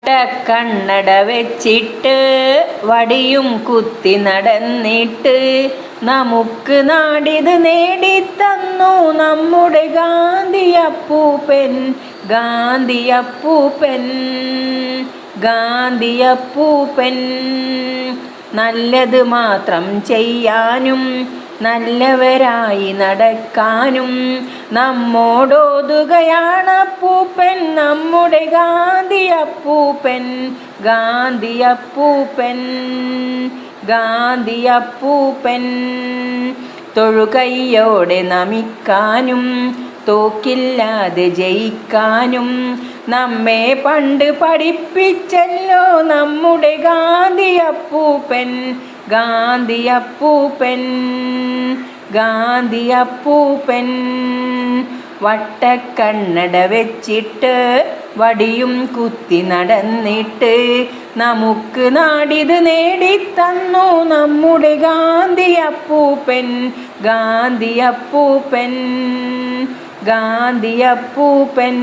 കണ്ണട വെച്ചിട്ട് വടിയും കുത്തി നടന്നിട്ട് നമുക്ക് നാടിത് നേടിത്തന്നു നമ്മുടെ ഗാന്ധിയപ്പൂപ്പൻ. ഗാന്ധിയപ്പൂപ്പൻ ഗാന്ധിയപ്പൂപ്പൻ നല്ലത് മാത്രം ചെയ്യാനും നല്ലവരായി നടക്കാനും നമ്മോടോതുകയാണപ്പൂപ്പൻ, നമ്മുടെ ഗാന്ധിയപ്പൂപ്പൻ. ഗാന്ധിയപ്പൂപ്പൻ ഗാന്ധിയപ്പൂപ്പൻ തൊഴുകൈയോടെ നമിക്കാനും തോക്കില്ലാതെ ജയിക്കാനും നമ്മെ പണ്ട് പഠിപ്പിച്ചല്ലോ നമ്മുടെ ഗാന്ധിയപ്പൂപ്പൻ. ഗാന്ധിയപ്പൂപ്പൻ ഗാന്ധിയപ്പൂപ്പൻ വട്ടക്കണ്ണട വെച്ചിട്ട് വടിയും കുത്തി നടന്നിട്ട് നമുക്ക് നാടിത് നേടിത്തന്നു നമ്മുടെ ഗാന്ധിയപ്പൂപ്പൻ. ഗാന്ധിയപ്പൂപ്പൻ ഗാന്ധിയപ്പൂപ്പൻ